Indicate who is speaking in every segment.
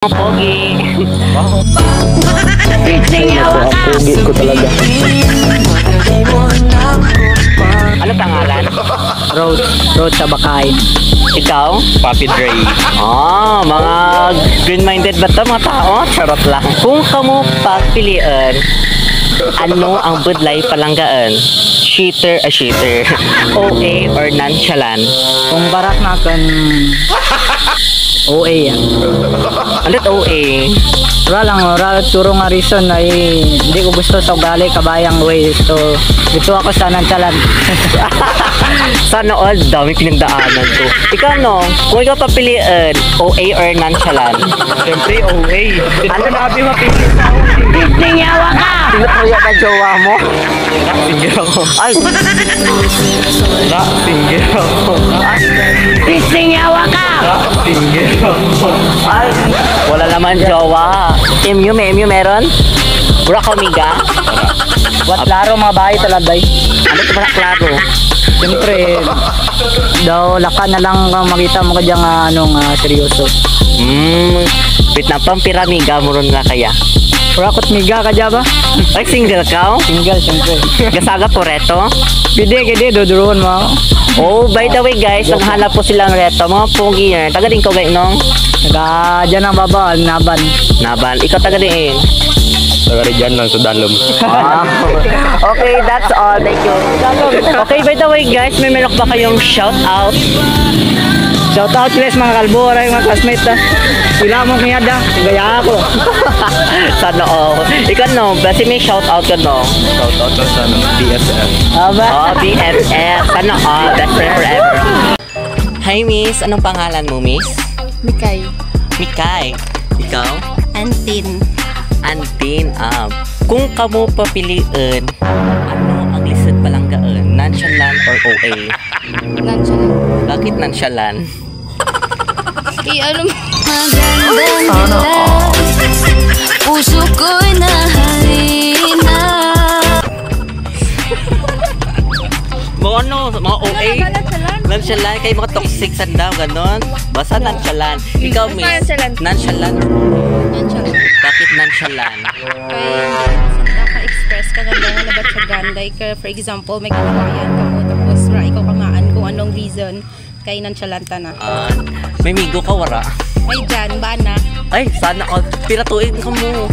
Speaker 1: Pogi.
Speaker 2: Pogi ko talaga.
Speaker 1: Ano pangalan?
Speaker 2: Road sa Bakay.
Speaker 1: Ikaw?
Speaker 3: Papi Dre.
Speaker 1: Mga green-minded ba ito mga tao? Charot lang. Kung kamu pagpilian, ano ang budlay palanggaan? Cheater. OA or nonchalant?
Speaker 2: Kung barak na kan OA yan.
Speaker 1: Anot OA?
Speaker 2: Wala turo nga reason ay hindi ko gusto sa ugali kabayang way. So dito ako sa nonchalant.
Speaker 1: Sana all, dami pinagdaanan ko. Ikaw no, kung ikaw papilian, OA or nonchalant?
Speaker 3: Siyempre, OA.
Speaker 1: Ano
Speaker 3: Sabi mapili sa
Speaker 2: Nyawa ka!
Speaker 1: Tinutuya ka jowa mo?
Speaker 3: Single ako.
Speaker 1: Ay!
Speaker 3: Single ako.
Speaker 2: Nyawa ka!
Speaker 3: Single ako.
Speaker 1: Ay! Wala naman jowa. MU meron? Pura ka umiga?
Speaker 2: Wat laro mga bahay talaga.
Speaker 1: Ano ito ba klaro?
Speaker 2: Siyempre, daw laka na lang kang makita mo ka dyan seryoso.
Speaker 1: Bit na pang piramiga mo ron nga kaya.
Speaker 2: Kurakot miga ka dyan ba?
Speaker 1: Ay, single ka?
Speaker 2: Single, siyempre.
Speaker 1: Gasaga po reto?
Speaker 2: Pwede, doduruan mo.
Speaker 1: Oh, by the way guys, naghanap po silang reto. Mga pogi yan. Taga din ko gay nung?
Speaker 2: Taga dyan ang baba, naban.
Speaker 1: Naban. Ikaw taga din.
Speaker 3: Tagari dyan lang sa Dalom.
Speaker 1: Okay, that's all. Thank you. Okay, by the way guys, may meron ba kayong shout out?
Speaker 2: Shout out guys mga kalbo, mga classmate na. Sila mo kanyada, gaya ako.
Speaker 1: Sana all. Ikaw no, basi may shout out ka no?
Speaker 3: Shout out sa BSF.
Speaker 2: Aba?
Speaker 1: Oh, BFF. Sana all. Best friend forever. Hi miss, anong pangalan mo miss?
Speaker 4: Mikay.
Speaker 1: Mikay. Ikaw?
Speaker 4: Antin.
Speaker 1: Antin. Kung kamo papiliin, ano ang lisod palanggaan? Nonchalant or OA?
Speaker 4: Nonchalant.
Speaker 1: Bakit nonchalant?
Speaker 4: Ano mo? Maganda nila. Puso ko'y nahalina.
Speaker 1: Mga OA? Nonchalant? Kayo mga toxic sandaw, ganon? Basta nonchalant. Ikaw miss? Nonchalant or OA?
Speaker 4: Nonchalant.
Speaker 1: Bakit nonchalant?
Speaker 4: Kaya naka-express ka ganda nga labat sa ganday ka. For example, may kinawayan ka mo. Tapos ikaw kamaan kung anong reason. Kaya nonchalanta na.
Speaker 1: May migo ka wara?
Speaker 4: Ay dyan, bana.
Speaker 1: Ay, sana all. Piratuin ka mo.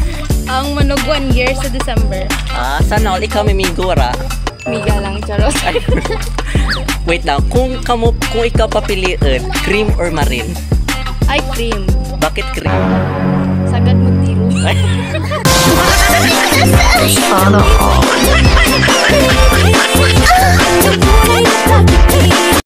Speaker 4: Ang manog 1 year sa December.
Speaker 1: Sana all. Ikaw may migo wara?
Speaker 4: Miga lang, charos.
Speaker 1: Ay. Wait lang. Kung ikaw papiliin, cream or marine?
Speaker 4: Ay, cream.
Speaker 1: Bakit cream?
Speaker 4: Sagad mo tiro.
Speaker 1: Ay.